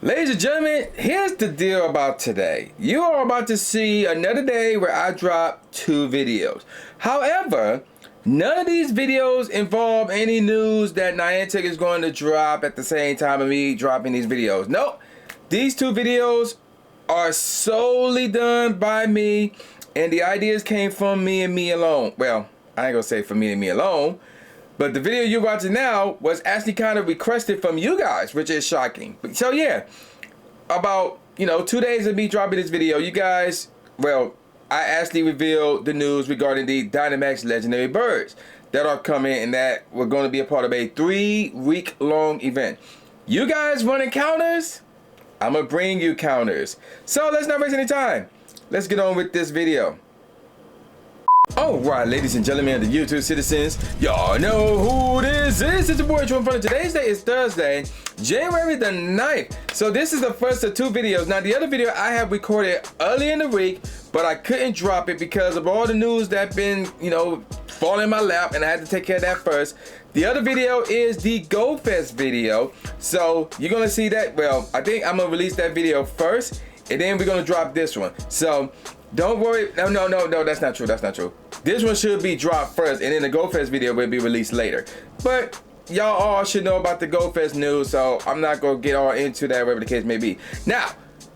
Ladies and gentlemen, here's the deal about today. You are about to see another day where I drop 2 videos. However, none of these videos involve any news that Niantic is going to drop at the same time of me dropping these videos. Nope. These 2 videos are solely done by me, and the ideas came from me and me alone. Well, I ain't gonna say from me and me alone, but the video you're watching now was actually kind of requested from you guys, which is shocking. So yeah, about 2 days of me dropping this video, you guys, well, I actually revealed the news regarding the Dynamax Legendary Birds that are coming and that we're going to be a part of a 3-week-long event. You guys want encounters? I'm going to bring you counters. So let's not waste any time. Let's get on with this video. Alright, ladies and gentlemen of the YouTube citizens, y'all know who this is. It's your boy Drew. Today's day is Thursday, January the 9th. So this is the first of 2 videos. Now the other video I have recorded early in the week, but I couldn't drop it because of all the news that been, falling in my lap, and I had to take care of that first. The other video is the Go Fest video. So you're gonna see that. Well, I think I'm gonna release that video first, and then we're gonna drop this one. So don't worry. No, that's not true. That's not true. This one should be dropped first, and then the Go Fest video will be released later. But y'all all should know about the Go Fest news, so I'm not gonna get all into that, whatever the case may be. Now,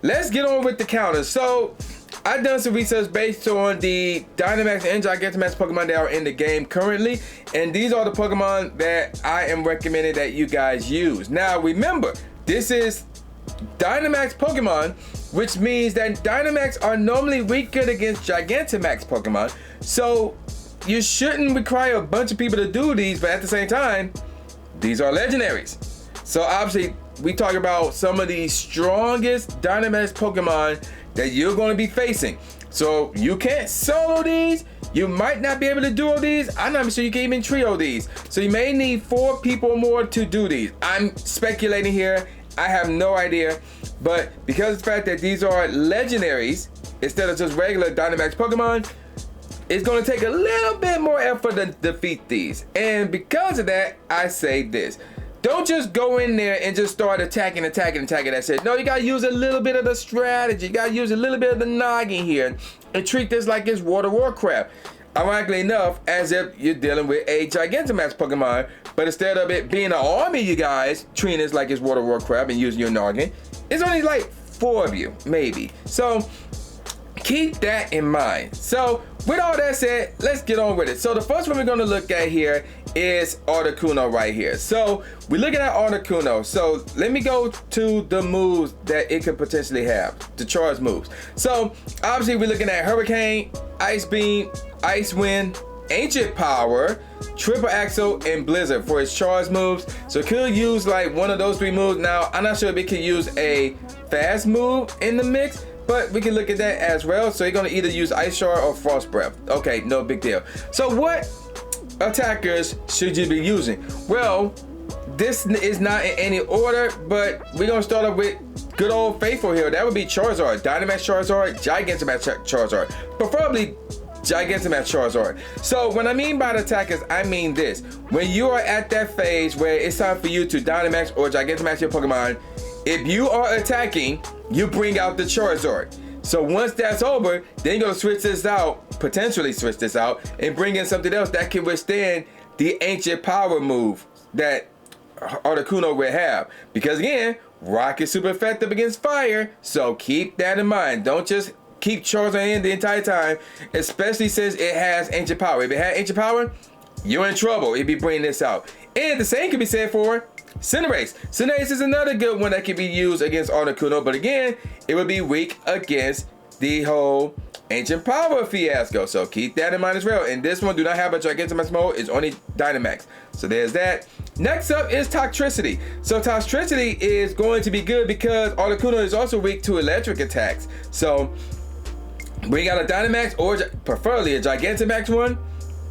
let's get on with the counters. So I've done some research based on the Dynamax and Gigantamax Pokemon that are in the game currently, and these are the Pokemon that I am recommending that you guys use. Now remember, this is Dynamax Pokemon, which means that Dynamax are normally weaker against Gigantamax Pokemon, so you shouldn't require a bunch of people to do these, but at the same time, these are Legendaries. So obviously, we talk about some of the strongest Dynamax Pokemon that you're going to be facing. So you can't solo these, you might not be able to duo these, I'm not even sure you can even trio these. So you may need 4 people or more to do these. I'm speculating here, I have no idea, but because of the fact that these are Legendaries instead of just regular Dynamax Pokemon, it's going to take a little bit more effort to defeat these. And because of that, I say this. Don't just go in there and just start attacking. That's it. No, you got to use a little bit of the strategy. You got to use a little bit of the noggin here and treat this like it's World of Warcraft. Ironically enough, as if you're dealing with a Gigantamax Pokemon, but instead of it being an army, you guys treating this like it's World of Warcraft and using your noggin, it's only like 4 of you, maybe. So keep that in mind. So with all that said, let's get on with it. So the first one we're going to look at here is Articuno right here. So we're looking at Articuno. So let me go to the moves that it could potentially have, the charge moves. So obviously we're looking at Hurricane, Ice Beam, Ice Wind, Ancient Power, Triple Axle, and Blizzard for its charge moves. So it could use like one of those 3 moves. Now I'm not sure if it could use a fast move in the mix, but we can look at that as well. So you're gonna either use Ice Shard or Frost Breath. Okay, no big deal. So what attackers should you be using? Well, this is not in any order, but we're gonna start off with good old faithful here. That would be Charizard, Dynamax Charizard, Gigantamax Charizard, preferably Gigantamax Charizard. So what I mean by the attackers, I mean this. When you are at that phase where it's time for you to Dynamax or Gigantamax your Pokemon, if you are attacking, you bring out the Charizard. So once that's over, then you're gonna switch this out, potentially switch this out, and bring in something else that can withstand the Ancient Power move that Articuno will have. Because again, Rock is super effective against fire, so keep that in mind. Don't just keep Charizard in the entire time, especially since it has Ancient Power. If it had Ancient Power, you're in trouble if you bring this out. And the same can be said for Cinderace. Cinderace is another good one that can be used against Articuno, but again, it would be weak against the whole Ancient Power fiasco. So keep that in mind as well. And this one do not have a Gigantamax mode, it's only Dynamax. So there's that. Next up is Toxtricity. So Toxtricity is going to be good because Articuno is also weak to electric attacks. So when you got a Dynamax or preferably a Gigantamax one,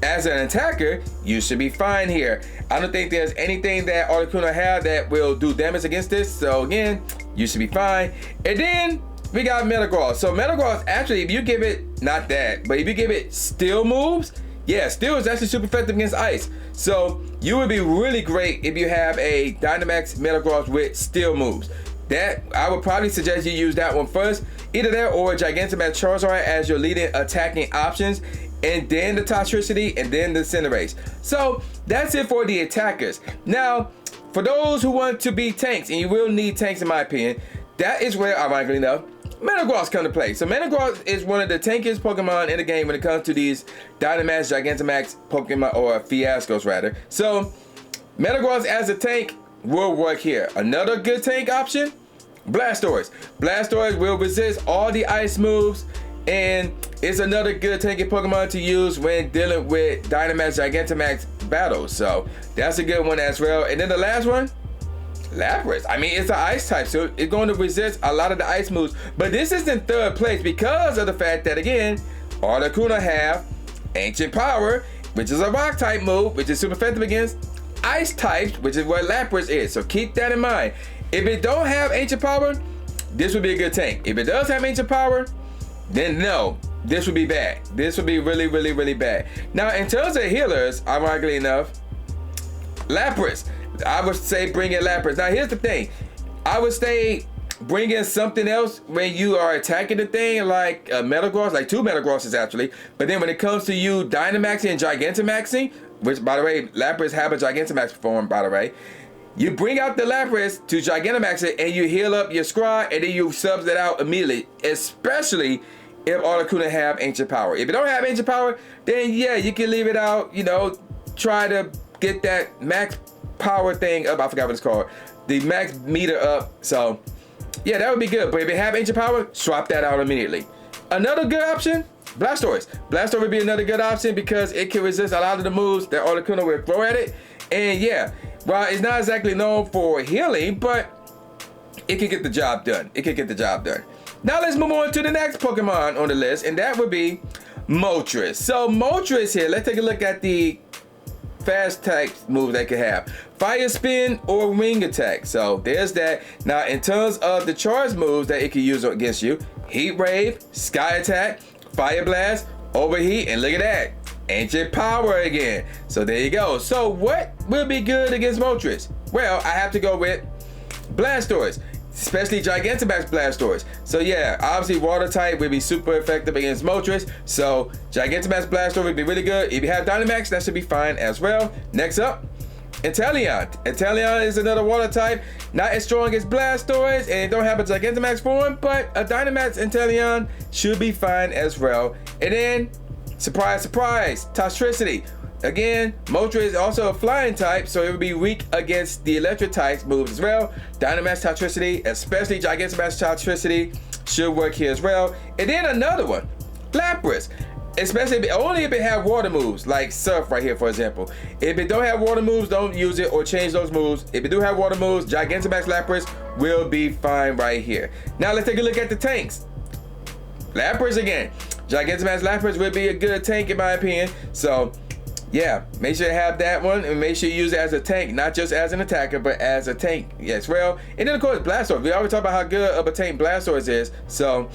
as an attacker, you should be fine here. I don't think there's anything that Articuno have that will do damage against this. So again, you should be fine. And then we got Metagross. So Metagross, actually, if you give it, not that, but if you give it Steel moves, yeah, Steel is actually super effective against Ice. So you would be really great if you have a Dynamax Metagross with Steel moves. that I would probably suggest you use that one first. Either that or Gigantamax Charizard as your leading attacking options, and then the Toxtricity, and then the Cinderace. So that's it for the attackers. Now, for those who want to be tanks, and you will need tanks in my opinion, that is where, ironically enough, Metagross come to play. So Metagross is one of the tankiest Pokemon in the game when it comes to these Dynamax, Gigantamax Pokemon, or Fiascos rather. So Metagross as a tank will work here. Another good tank option, Blastoise. Blastoise will resist all the ice moves, and it's another good tanky Pokemon to use when dealing with Dynamax, Gigantamax battles. So that's a good one as well. And then the last one, Lapras. I mean, it's an ice type, so it's going to resist a lot of the ice moves. But this is in third place because of the fact that, again, Articuno have Ancient Power, which is a rock type move, which is super effective against ice types, which is what Lapras is. So keep that in mind. If it don't have Ancient Power, this would be a good tank. If it does have Ancient Power, then no, this would be bad. This would be really, really, really bad. Now, in terms of healers, ironically enough, Lapras. I would say bring in Lapras. Now, here's the thing. I would say bring in something else when you are attacking the thing, like a Metagross, like 2 Metagrosses actually. But then when it comes to you Dynamaxing and Gigantamaxing, which, by the way, Lapras have a Gigantamax form, by the way, you bring out the Lapras to Gigantamax it, and you heal up your squad, and then you subs it out immediately, especially if Articuno have Ancient Power. If it don't have Ancient Power, then yeah, you can leave it out, you know, try to get that max power thing up. I forgot what it's called. The max meter up. So yeah, that would be good. But if it have Ancient Power, swap that out immediately. Another good option, Blastoise. Blastoise would be another good option because it can resist a lot of the moves that Articuno will throw at it. And yeah, while it's not exactly known for healing, but it can get the job done. It can get the job done. Now let's move on to the next Pokemon on the list, and that would be Moltres. So Moltres here, let's take a look at the fast type moves they could have. Fire Spin or Wing Attack. So there's that. Now in terms of the charge moves that it can use against you, Heat Wave, Sky Attack, Fire Blast, Overheat, and look at that, Ancient Power again. So there you go. So what will be good against Moltres? Well, I have to go with Blastoise, especially Gigantamax Blastoise. So yeah, obviously water type would be super effective against Moltres. So Gigantamax Blastoise would be really good. If you have Dynamax, that should be fine as well. Next up, Inteleon. Inteleon is another water type, not as strong as Blastoise, and don't have a Gigantamax form, but a Dynamax Inteleon should be fine as well. And then, surprise, surprise, Toxtricity. Again, Moltres is also a flying type, so it would be weak against the electric types moves as well. Dynamax Toxtricity, especially Gigantamax Toxtricity, should work here as well. And then another one, Lapras. Especially only if it have water moves, like Surf right here, for example. If it don't have water moves, don't use it or change those moves. If it do have water moves, Gigantamax Lapras will be fine right here. Now let's take a look at the tanks. Lapras again. Gigantamax Lapras would be a good tank in my opinion. So yeah, make sure you have that one, and make sure you use it as a tank, not just as an attacker, but as a tank as well. And then of course Blastoise. We always talk about how good of a tank Blastoise is. So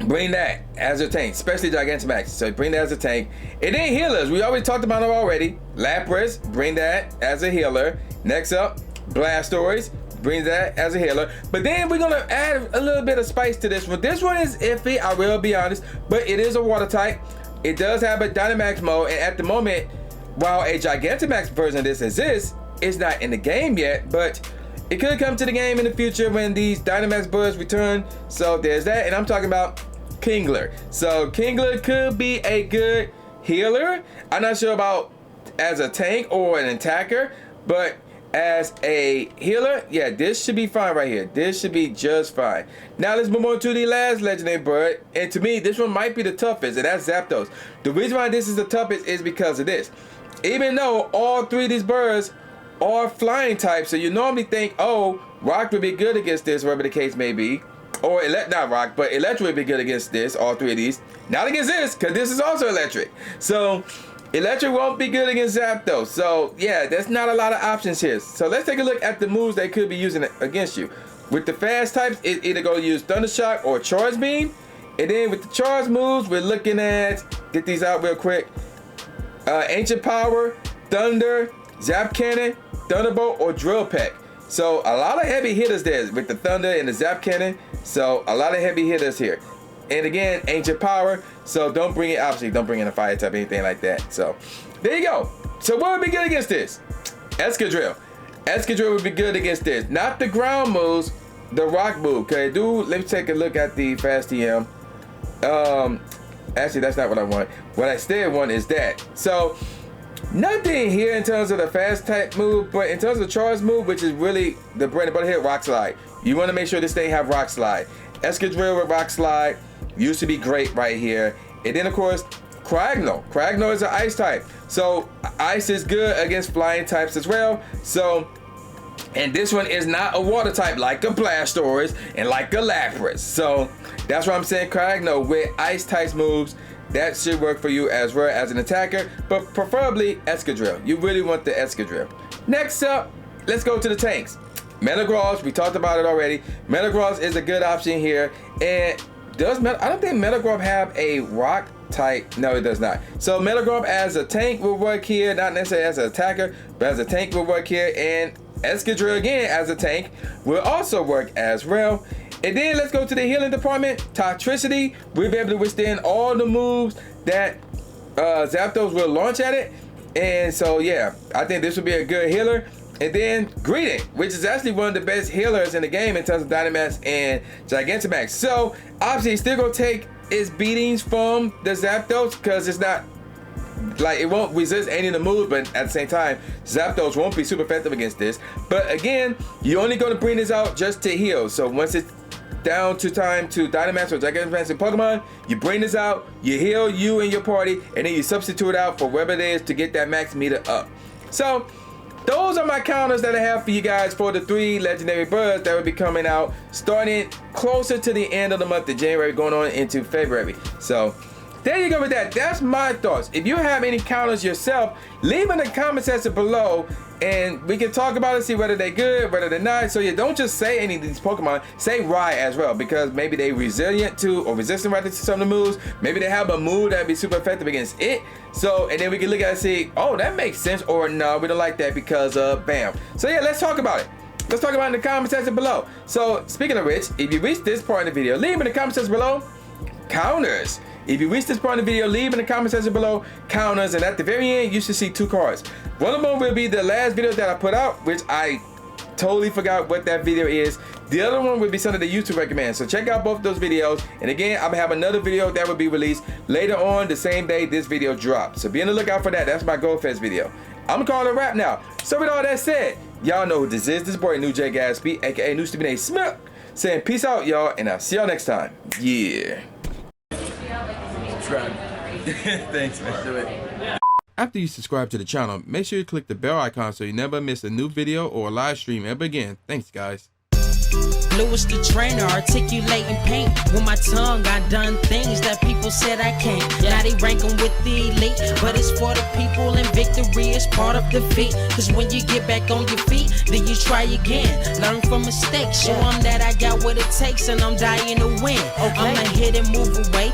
bring that as a tank, especially Gigantamax. So bring that as a tank. And then healers, we already talked about them already. Lapras, bring that as a healer. Next up, Blastoise, bring that as a healer. But then we're gonna add a little bit of spice to this one. This one is iffy, I will be honest, but it is a water type. It does have a Dynamax mode, and at the moment, while a Gigantamax version of this exists, it's not in the game yet, but it could come to the game in the future when these Dynamax birds return. So there's that, and I'm talking about Kingler. So Kingler could be a good healer. I'm not sure about as a tank or an attacker, but as a healer, yeah, this should be fine right here. This should be just fine. Now let's move on to the last legendary bird, and to me this one might be the toughest, and that's Zapdos. The reason why this is the toughest is because of this. Even though all three of these birds are flying types, so you normally think, oh, rock would be good against this, whatever the case may be, or not rock, but electric would be good against this, all three of these. Not against this, because this is also electric. So electric won't be good against Zapdos. So yeah, there's not a lot of options here. So let's take a look at the moves they could be using against you. With the fast types, it's either going to use Thunder Shock or Charge Beam. And then with the charge moves, we're looking at, get these out real quick, Ancient Power, Thunder, Zap Cannon, Thunderbolt, or Drill Peck. So a lot of heavy hitters there with the Thunder and the Zap Cannon. So a lot of heavy hitters here. And again, Ancient Power. So don't bring it, obviously don't bring in a fire type, anything like that. So there you go. So what would be good against this? Excadrill. Excadrill would be good against this. Not the ground moves, the rock move. Okay, dude, let me take a look at the fast TM. Actually, that's not what I want. What I still want is that. So nothing here in terms of the fast type move, but in terms of the charge move, which is really the bread and butter here, Rock Slide. You want to make sure this thing have Rock Slide. Excadrill with Rock Slide used to be great right here. And then of course, Cragno. Cragno is an ice type. So ice is good against flying types as well. So, and this one is not a water type like a Blastoise and like a Lapras. So that's why I'm saying Cragno with ice types moves. That should work for you as well as an attacker, but preferably Excadrill. You really want the Excadrill. Next up, let's go to the tanks. Metagross, we talked about it already. Metagross is a good option here. And I don't think Metagross have a rock type. No, it does not. So Metagross as a tank will work here, not necessarily as an attacker, but as a tank will work here. And Excadrill again as a tank will also work as well. And then let's go to the healing department. Toxicity, we'll be able to withstand all the moves that Zapdos will launch at it. And so yeah, I think this would be a good healer. And then Greeting, which is actually one of the best healers in the game in terms of Dynamax and Gigantamax. So obviously still gonna take its beatings from the Zapdos because it's not like it won't resist any of the moves, but at the same time, Zapdos won't be super effective against this. But again, you're only gonna bring this out just to heal. So once it's down to time to Dynamax or Gigantamax in Pokemon, you bring this out, you heal you and your party, and then you substitute it out for whatever it is to get that max meter up. So those are my counters that I have for you guys for the 3 Legendary Birds that will be coming out starting closer to the end of the month of January, going on into February. So there you go with that. That's my thoughts. If you have any counters yourself, leave in the comment section below and we can talk about it, see whether they're good, whether they're not. So you don't just say any of these Pokemon, say why as well, because maybe they're resilient to or resistant rather to some of the moves. Maybe they have a move that'd be super effective against it. So, and then we can look at it and see, oh, that makes sense, or no, we don't like that because of bam. So yeah, let's talk about it. Let's talk about it in the comment section below. So speaking of which, if you reached this part of the video, leave in the comment section below counters. If you reach this part of the video, leave in the comment section below counters, and at the very end, you should see 2 cards. One of them will be the last video that I put out, which I totally forgot what that video is. The other one will be something that YouTube recommends. So check out both those videos. And again, I'm gonna have another video that will be released later on the same day this video drops. So be on the lookout for that. That's my Gold Fest video. I'm gonna call it a wrap now. So with all that said, y'all know who this is. This boy New J Gatsby, aka New Stephen A. Smith, saying peace out, y'all, and I'll see y'all next time. Yeah. Thanks, man. Do it. After you subscribe to the channel, make sure you click the bell icon so you never miss a new video or a live stream ever again. Thanks, guys. Lewis the trainer, articulating paint. With my tongue, I done things that people said I can't. Now they rank 'em with the elite, but it's for the people, and victory is part of defeat. Cause when you get back on your feet, then you try again. Learn from mistakes, show 'em that I got what it takes, and I'm dying to win. I'ma hit and move away.